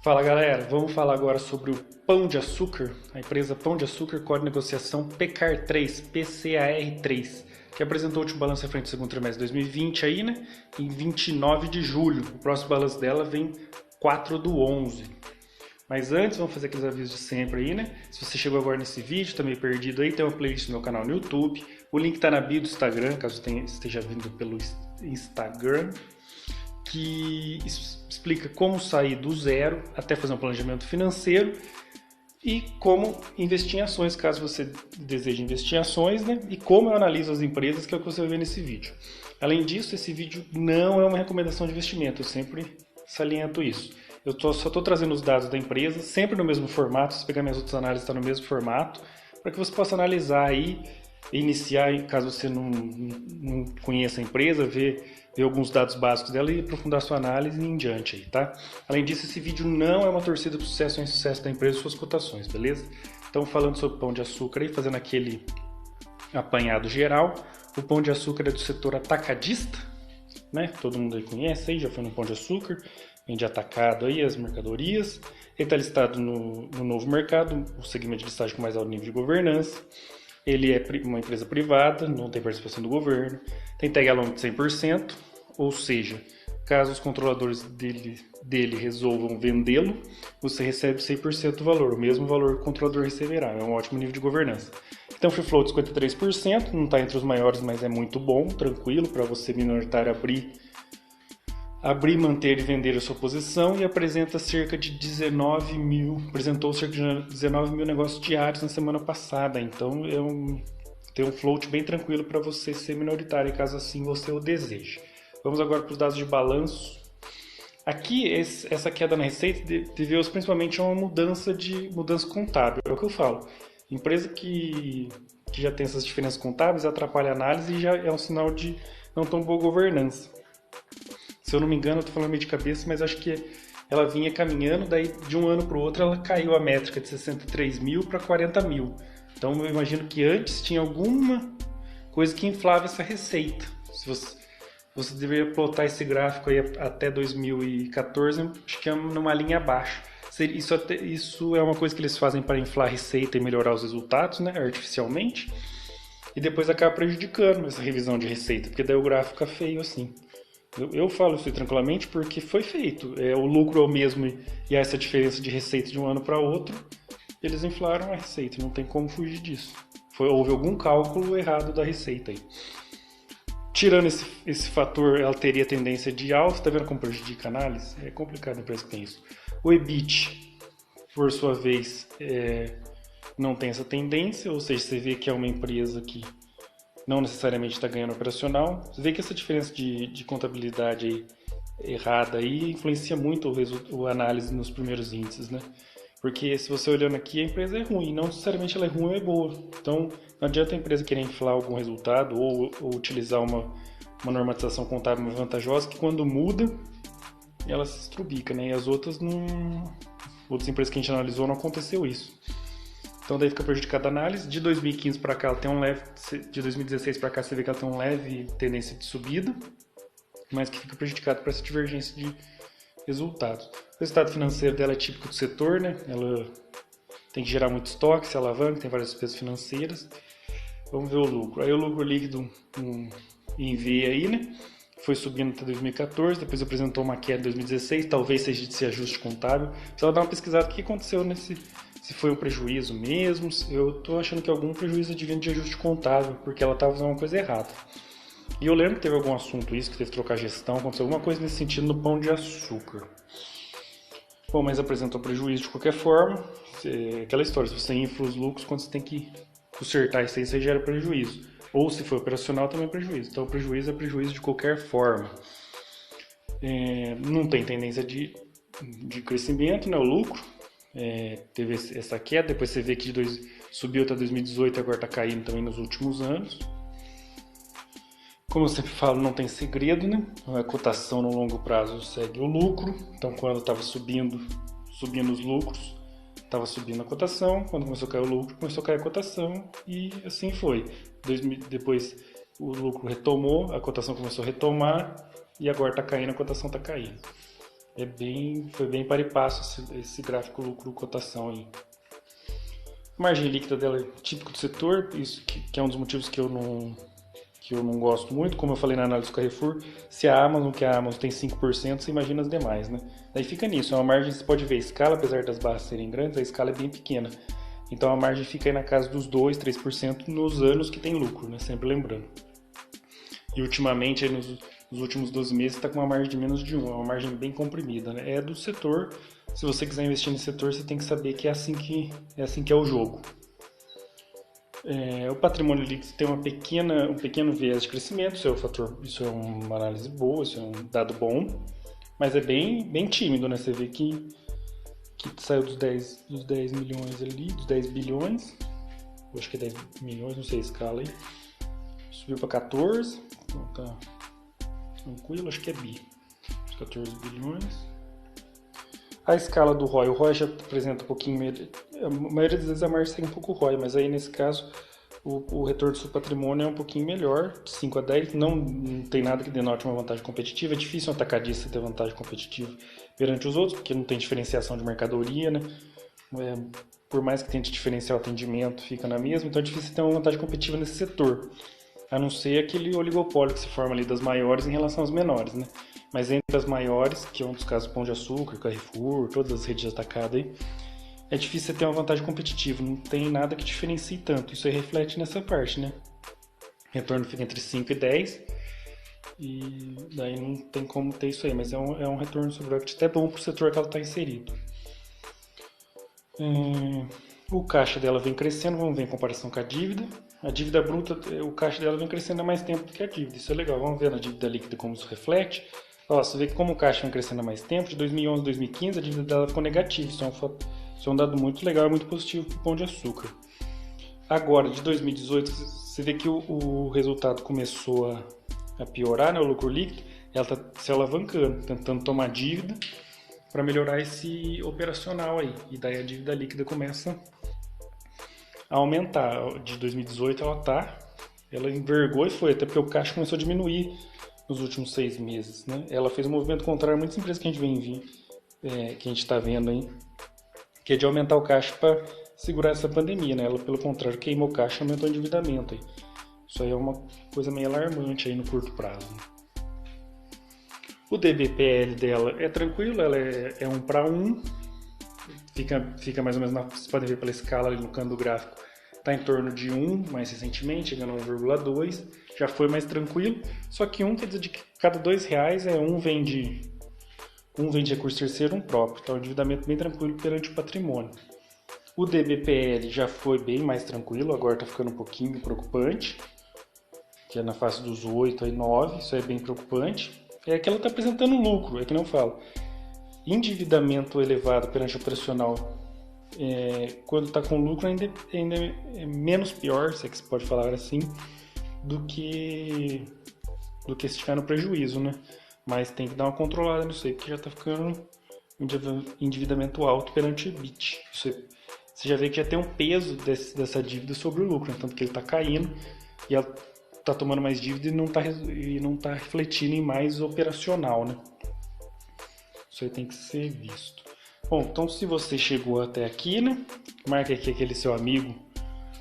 Fala galera, vamos falar agora sobre o Pão de Açúcar, a empresa Pão de Açúcar, código de negociação PCAR3, PCAR3, que apresentou o último balanço referente ao segundo trimestre de 2020 aí, né? Em 29 de julho. O próximo balanço dela vem 4/11. Mas antes, vamos fazer aqueles avisos de sempre aí, né? Se você chegou agora nesse vídeo, tá meio perdido aí, tem uma playlist no meu canal no YouTube. O link tá na bio do Instagram, caso esteja vindo pelo Instagram, que explica como sair do zero até fazer um planejamento financeiro e como investir em ações, caso você deseje investir em ações, né? E como eu analiso as empresas, que é o que você vai ver nesse vídeo. Além disso, esse vídeo não é uma recomendação de investimento, eu sempre saliento isso. Eu só estou trazendo os dados da empresa, sempre no mesmo formato, se pegar minhas outras análises, está no mesmo formato, para que você possa analisar aí, iniciar, caso você não conheça a empresa, ver alguns dados básicos dela e aprofundar sua análise e em diante aí, tá? Além disso, esse vídeo não é uma torcida para o sucesso ou insucesso da empresa e suas cotações, beleza? Então, falando sobre o Pão de Açúcar aí, fazendo aquele apanhado geral, o Pão de Açúcar é do setor atacadista, né? Todo mundo aí conhece, aí já foi no Pão de Açúcar, vende atacado aí as mercadorias. Ele está listado no Novo Mercado, o segmento de listagem com mais alto nível de governança. Ele é uma empresa privada, não tem participação do governo, tem tag along de 100%, ou seja, caso os controladores dele resolvam vendê-lo, você recebe 100% do valor, o mesmo valor que o controlador receberá, é um ótimo nível de governança. Então, free float 53%, não está entre os maiores, mas é muito bom, tranquilo, para você minoritário abrir, manter e vender a sua posição, e apresentou cerca de 19 mil negócios diários na semana passada. Então tem um float bem tranquilo para você ser minoritário, caso assim você o deseje. Vamos agora para os dados de balanço. Aqui, essa queda na receita deveu-se principalmente a uma mudança contábil, é o que eu falo. Empresa que já tem essas diferenças contábeis atrapalha a análise e já é um sinal de não tão boa governança. Se eu não me engano, eu estou falando meio de cabeça, mas acho que ela vinha caminhando, daí de um ano para o outro ela caiu a métrica de 63 mil para 40 mil. Então eu imagino que antes tinha alguma coisa que inflava essa receita. Se você deveria plotar esse gráfico aí até 2014, acho que é numa linha abaixo. Isso é uma coisa que eles fazem para inflar a receita e melhorar os resultados, né, artificialmente, e depois acaba prejudicando essa revisão de receita, porque daí o gráfico fica feio assim. Eu falo isso tranquilamente porque foi feito. O lucro é o mesmo e há essa diferença de receita de um ano para outro, eles inflaram a receita, não tem como fugir disso. Houve algum cálculo errado da receita aí. Tirando esse fator, ela teria tendência de alta, tá vendo como prejudica a análise? É complicado a empresa que tem isso. O EBIT, por sua vez, não tem essa tendência, ou seja, você vê que é uma empresa que não necessariamente está ganhando operacional. Você vê que essa diferença de contabilidade aí, errada aí, influencia muito a análise nos primeiros índices, né? Porque se você olhando aqui, a empresa é ruim, não necessariamente ela é ruim ou é boa. Então, não adianta a empresa querer inflar algum resultado ou utilizar uma normatização contábil mais vantajosa, que quando muda, ela se estrubica, né? E as outras outras empresas que a gente analisou não aconteceu isso. Então daí fica prejudicada a análise. De 2015 para cá, ela tem de 2016 para cá, você vê que ela tem uma leve tendência de subida, mas que fica prejudicada por essa divergência de resultados. O resultado financeiro dela é típico do setor, né? Ela tem que gerar muito estoque, se alavanca, tem várias despesas financeiras. Vamos ver o lucro. Aí o lucro líquido em V aí, né? Foi subindo até 2014, depois apresentou uma queda em 2016, talvez seja de ajuste contábil. Só dar uma pesquisada o que aconteceu se foi um prejuízo mesmo. Eu tô achando que algum prejuízo advindo de ajuste contábil, porque ela estava fazendo uma coisa errada. E eu lembro que teve algum assunto isso, que teve que trocar gestão, aconteceu alguma coisa nesse sentido no Pão de Açúcar. Bom, mas apresentou prejuízo de qualquer forma. Aquela história, se você infla os lucros, quando você tem que consertar isso aí, você gera prejuízo. Ou se for operacional, também é prejuízo. Então, o prejuízo é prejuízo de qualquer forma. Não tem tendência de crescimento, né, o lucro. Teve essa queda, depois você vê que subiu até 2018 e agora está caindo também nos últimos anos. Como eu sempre falo, não tem segredo, né? A cotação no longo prazo segue o lucro. Então, quando estava subindo os lucros, estava subindo a cotação. Quando começou a cair o lucro, começou a cair a cotação. E assim foi. Depois o lucro retomou, a cotação começou a retomar. E agora está caindo, a cotação está caindo. Foi bem par e passo esse gráfico lucro-cotação aí. A margem líquida dela é típico do setor, isso que é um dos motivos que eu não gosto muito. Como eu falei na análise do Carrefour, se a Amazon tem 5%, você imagina as demais, né? Daí fica nisso, é uma margem, você pode ver a escala, apesar das barras serem grandes, a escala é bem pequena. Então a margem fica aí na casa dos 2, 3% nos anos que tem lucro, né? Sempre lembrando. E ultimamente, aí nos últimos 12 meses, está com uma margem de menos de 1, é uma margem bem comprimida, né? É do setor, se você quiser investir nesse setor, você tem que saber que é assim que é o jogo. O patrimônio líquido tem um pequeno viés de crescimento, isso é uma análise boa, isso é um dado bom, mas é bem tímido, né? Você vê que saiu dos 10 milhões ali, dos 10 bilhões, eu acho que é 10 milhões, não sei a escala aí, subiu para 14, então tá tranquilo, acho que é bi, 14 bilhões. A escala do ROI, o ROI já apresenta um pouquinho, a maioria das vezes a margem segue um pouco o ROI, mas aí nesse caso o retorno do seu patrimônio é um pouquinho melhor, de 5 a 10, não tem nada que denote uma vantagem competitiva, é difícil um atacadista ter vantagem competitiva perante os outros, porque não tem diferenciação de mercadoria, né? Por mais que tente diferenciar o atendimento, fica na mesma, então é difícil ter uma vantagem competitiva nesse setor, a não ser aquele oligopólio que se forma ali das maiores em relação às menores, né? Mas entre as maiores, que é um dos casos Pão de Açúcar, Carrefour, todas as redes de atacado aí, é difícil você ter uma vantagem competitiva, não tem nada que diferencie tanto. Isso aí reflete nessa parte, né? O retorno fica entre 5 e 10, e daí não tem como ter isso aí, mas é um retorno sobre o equity até bom para o setor que ela está inserido. O caixa dela vem crescendo, vamos ver em comparação com a dívida. A dívida bruta, o caixa dela vem crescendo há mais tempo do que a dívida, isso é legal. Vamos ver na dívida líquida como isso reflete. Você vê que como o caixa vem crescendo há mais tempo, de 2011 a 2015 a dívida dela ficou negativa, isso é um dado muito legal e muito positivo para o Pão de Açúcar. Agora, de 2018, você vê que o resultado começou a piorar, né, o lucro líquido, ela está se alavancando, tentando tomar dívida para melhorar esse operacional aí, e daí a dívida líquida começa a aumentar. De 2018 ela envergou e foi, até porque o caixa começou a diminuir nos últimos 6 meses, né? Ela fez um movimento contrário a muitas empresas que a gente que a gente está vendo aí, que é de aumentar o caixa para segurar essa pandemia, né? Ela, pelo contrário, queimou o caixa e aumentou o endividamento aí. Isso aí é uma coisa meio alarmante aí no curto prazo. O DBPL dela é tranquilo, ela é 1 para 1, fica mais ou menos, vocês podem ver pela escala ali no canto do gráfico, está em torno de 1 mais recentemente, chegando a 1,2, já foi mais tranquilo, só que 1 quer dizer de que cada R$2 um vem de recurso terceiro, um próprio, então é um endividamento bem tranquilo perante o patrimônio. O DBPL já foi bem mais tranquilo, agora está ficando um pouquinho preocupante, que é na fase dos 8 e 9, isso é bem preocupante. É que ela está apresentando lucro, é que não falo. Endividamento elevado perante operacional, quando está com lucro ainda é menos pior, se é que se pode falar assim, do que se estiver no prejuízo, né? Mas tem que dar uma controlada nisso aí, porque já está ficando um endividamento alto perante o EBIT. Você já vê que já tem um peso dessa dívida sobre o lucro, né? Tanto que ele está caindo e ela está tomando mais dívida e não tá refletindo em mais operacional, né? Isso aí tem que ser visto. Bom, então se você chegou até aqui, né? Marque aqui aquele seu amigo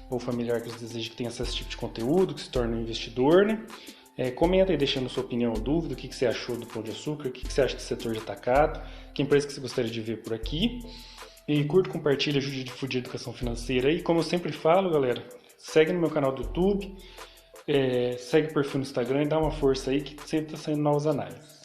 ou familiar que você deseja que tenha acesso a esse tipo de conteúdo, que se torne um investidor, né? Comenta aí deixando sua opinião ou dúvida, o que você achou do Pão de Açúcar, o que você acha do setor de atacado, que empresa que você gostaria de ver por aqui. E curta, compartilha, ajude a difundir a educação financeira. E como eu sempre falo, galera, segue no meu canal do YouTube, segue o perfil no Instagram e dá uma força aí que sempre está saindo novas análises.